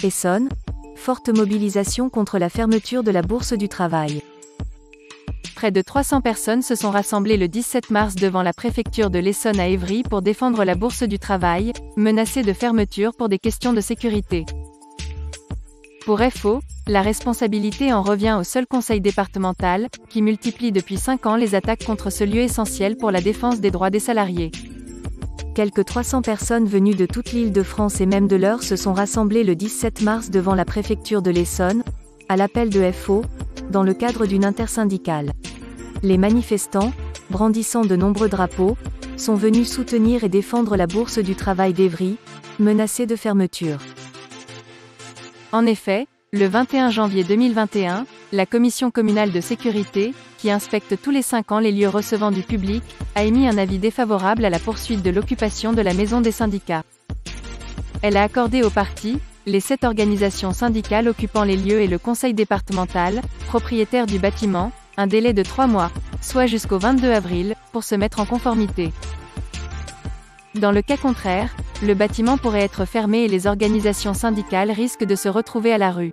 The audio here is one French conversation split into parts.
Essonne, forte mobilisation contre la fermeture de la Bourse du Travail. Près de 300 personnes se sont rassemblées le 17 mars devant la préfecture de l'Essonne à Évry pour défendre la Bourse du Travail, menacée de fermeture pour des questions de sécurité. Pour FO, la responsabilité en revient au seul conseil départemental, qui multiplie depuis 5 ans les attaques contre ce lieu essentiel pour la défense des droits des salariés. Quelques 300 personnes venues de toute l'Île-de-France et même de l'Eure se sont rassemblées le 17 mars devant la préfecture de l'Essonne, à l'appel de FO, dans le cadre d'une intersyndicale. Les manifestants, brandissant de nombreux drapeaux, sont venus soutenir et défendre la Bourse du Travail d'Évry, menacée de fermeture. En effet, le 21 janvier 2021, la Commission communale de sécurité, qui inspecte tous les 5 ans les lieux recevant du public, a émis un avis défavorable à la poursuite de l'occupation de la maison des syndicats. Elle a accordé aux parties, les 7 organisations syndicales occupant les lieux et le conseil départemental, propriétaire du bâtiment, un délai de 3 mois, soit jusqu'au 22 avril, pour se mettre en conformité. Dans le cas contraire, le bâtiment pourrait être fermé et les organisations syndicales risquent de se retrouver à la rue.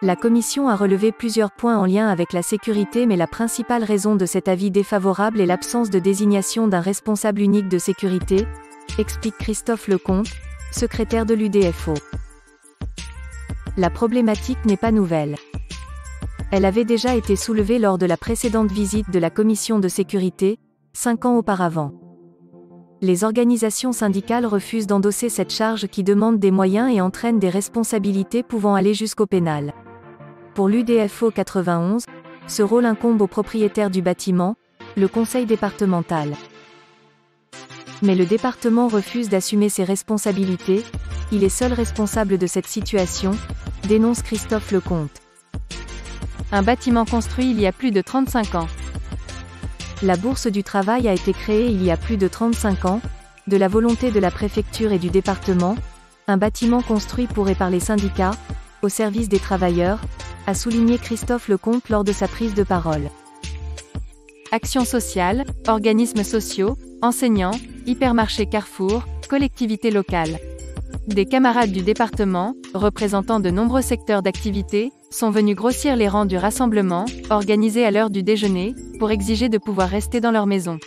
La commission a relevé plusieurs points en lien avec la sécurité, mais la principale raison de cet avis défavorable est l'absence de désignation d'un responsable unique de sécurité, explique Christophe Lecomte, secrétaire de l'UDFO. La problématique n'est pas nouvelle. Elle avait déjà été soulevée lors de la précédente visite de la commission de sécurité, 5 ans auparavant. Les organisations syndicales refusent d'endosser cette charge qui demande des moyens et entraîne des responsabilités pouvant aller jusqu'au pénal. Pour l'UDFO 91, ce rôle incombe au propriétaire du bâtiment, le conseil départemental. Mais le département refuse d'assumer ses responsabilités, il est seul responsable de cette situation, dénonce Christophe Lecomte. Un bâtiment construit il y a plus de 35 ans. La Bourse du Travail a été créée il y a plus de 35 ans, de la volonté de la préfecture et du département, un bâtiment construit pour et par les syndicats, au service des travailleurs, a souligné Christophe Lecomte lors de sa prise de parole. Actions sociales, organismes sociaux, enseignants, hypermarchés Carrefour, collectivités locales. Des camarades du département, représentant de nombreux secteurs d'activité, sont venus grossir les rangs du rassemblement, organisé à l'heure du déjeuner, pour exiger de pouvoir rester dans leur maison.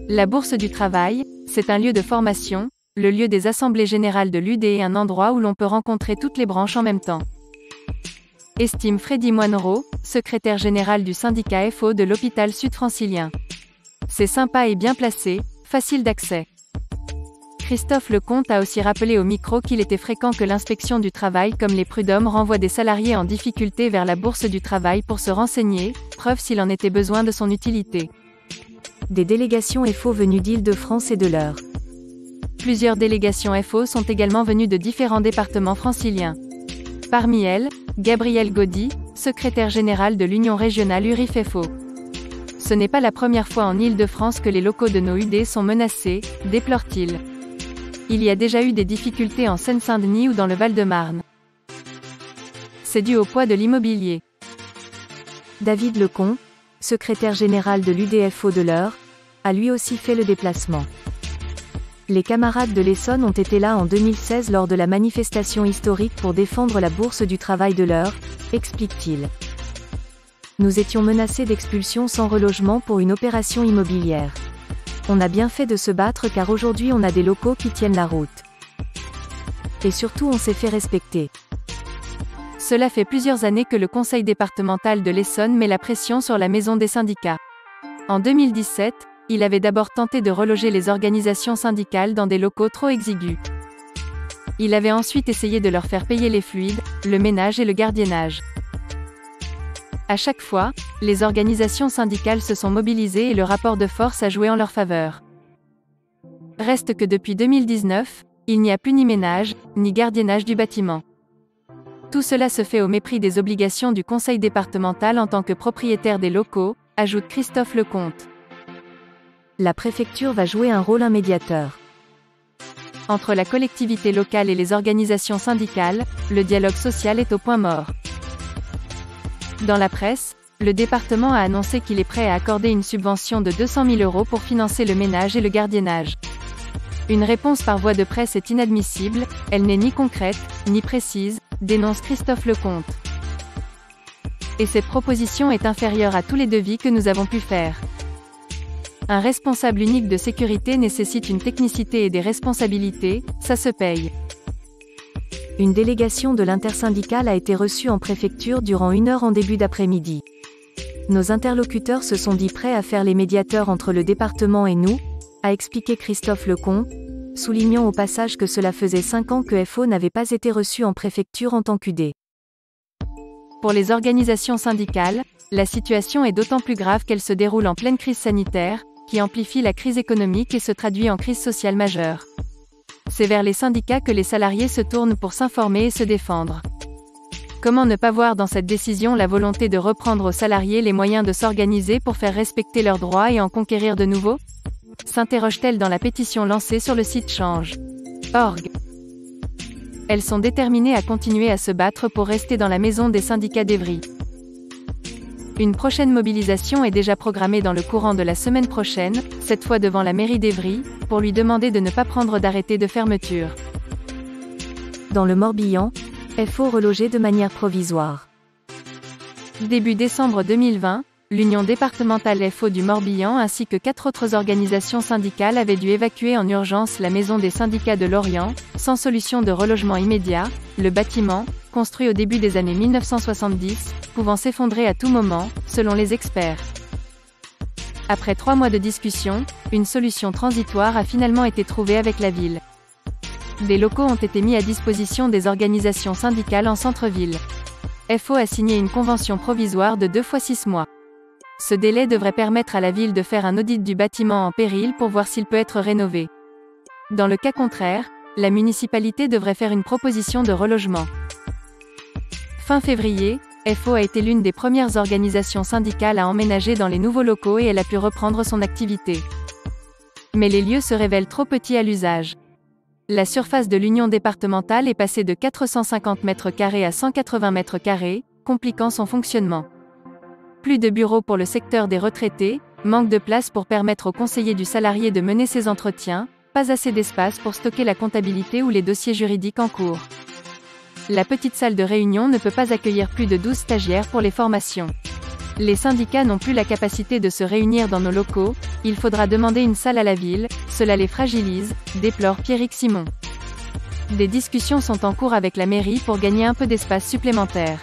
La Bourse du Travail, c'est un lieu de formation, le lieu des assemblées générales de l'UD et un endroit où l'on peut rencontrer toutes les branches en même temps. Estime Freddy Moinereau, secrétaire général du syndicat FO de l'hôpital sud-francilien. C'est sympa et bien placé, facile d'accès. Christophe Lecomte a aussi rappelé au micro qu'il était fréquent que l'inspection du travail comme les prud'hommes renvoient des salariés en difficulté vers la Bourse du Travail pour se renseigner, preuve s'il en était besoin de son utilité. Des délégations FO venues d'Île-de-France et de l'Eure. Plusieurs délégations FO sont également venues de différents départements franciliens. Parmi elles, Gabriel Gaudy, secrétaire général de l'Union régionale URIF-FO. Ce n'est pas la première fois en Île-de-France que les locaux de nos UD sont menacés, déplore-t-il. Il y a déjà eu des difficultés en Seine-Saint-Denis ou dans le Val-de-Marne. C'est dû au poids de l'immobilier. David Lecomte, secrétaire général de l'UDFO de l'Eure, a lui aussi fait le déplacement. Les camarades de l'Essonne ont été là en 2016 lors de la manifestation historique pour défendre la Bourse du Travail de l'Eure, explique-t-il. Nous étions menacés d'expulsion sans relogement pour une opération immobilière. On a bien fait de se battre car aujourd'hui on a des locaux qui tiennent la route. Et surtout on s'est fait respecter. Cela fait plusieurs années que le conseil départemental de l'Essonne met la pression sur la maison des syndicats. En 2017, il avait d'abord tenté de reloger les organisations syndicales dans des locaux trop exigus. Il avait ensuite essayé de leur faire payer les fluides, le ménage et le gardiennage. À chaque fois, les organisations syndicales se sont mobilisées et le rapport de force a joué en leur faveur. Reste que depuis 2019, il n'y a plus ni ménage, ni gardiennage du bâtiment. Tout cela se fait au mépris des obligations du conseil départemental en tant que propriétaire des locaux, ajoute Christophe Lecomte. La préfecture va jouer un rôle médiateur. Entre la collectivité locale et les organisations syndicales, le dialogue social est au point mort. Dans la presse, le département a annoncé qu'il est prêt à accorder une subvention de 200 000 € pour financer le ménage et le gardiennage. Une réponse par voie de presse est inadmissible, elle n'est ni concrète, ni précise, dénonce Christophe Lecomte. Et cette proposition est inférieure à tous les devis que nous avons pu faire. Un responsable unique de sécurité nécessite une technicité et des responsabilités, ça se paye. Une délégation de l'intersyndicale a été reçue en préfecture durant 1 heure en début d'après-midi. Nos interlocuteurs se sont dit prêts à faire les médiateurs entre le département et nous, a expliqué Christophe Lecomte, soulignant au passage que cela faisait 5 ans que FO n'avait pas été reçu en préfecture en tant qu'UD. Pour les organisations syndicales, la situation est d'autant plus grave qu'elle se déroule en pleine crise sanitaire, qui amplifie la crise économique et se traduit en crise sociale majeure. C'est vers les syndicats que les salariés se tournent pour s'informer et se défendre. Comment ne pas voir dans cette décision la volonté de reprendre aux salariés les moyens de s'organiser pour faire respecter leurs droits et en conquérir de nouveaux ? S'interroge-t-elle dans la pétition lancée sur le site change.org. Elles sont déterminées à continuer à se battre pour rester dans la maison des syndicats d'Évry. Une prochaine mobilisation est déjà programmée dans le courant de la semaine prochaine, cette fois devant la mairie d'Évry, pour lui demander de ne pas prendre d'arrêté de fermeture. Dans le Morbihan, FO relogé de manière provisoire. Début décembre 2020, l'Union départementale FO du Morbihan ainsi que 4 autres organisations syndicales avaient dû évacuer en urgence la maison des syndicats de Lorient, sans solution de relogement immédiat, le bâtiment, construit au début des années 1970, pouvant s'effondrer à tout moment, selon les experts. Après 3 mois de discussion, une solution transitoire a finalement été trouvée avec la ville. Des locaux ont été mis à disposition des organisations syndicales en centre-ville. FO a signé une convention provisoire de 2 fois 6 mois. Ce délai devrait permettre à la ville de faire un audit du bâtiment en péril pour voir s'il peut être rénové. Dans le cas contraire, la municipalité devrait faire une proposition de relogement. Fin février, FO a été l'une des premières organisations syndicales à emménager dans les nouveaux locaux et elle a pu reprendre son activité. Mais les lieux se révèlent trop petits à l'usage. La surface de l'union départementale est passée de 450 m² à 180 m², compliquant son fonctionnement. Plus de bureaux pour le secteur des retraités, manque de place pour permettre aux conseillers du salarié de mener ses entretiens, pas assez d'espace pour stocker la comptabilité ou les dossiers juridiques en cours. La petite salle de réunion ne peut pas accueillir plus de 12 stagiaires pour les formations. Les syndicats n'ont plus la capacité de se réunir dans nos locaux, il faudra demander une salle à la ville, cela les fragilise, déplore Pierrick Simon. Des discussions sont en cours avec la mairie pour gagner un peu d'espace supplémentaire.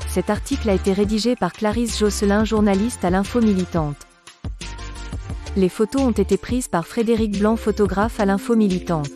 Cet article a été rédigé par Clarisse Josselin, journaliste à l'Info Militante. Les photos ont été prises par Frédéric Blanc, photographe à l'Info Militante.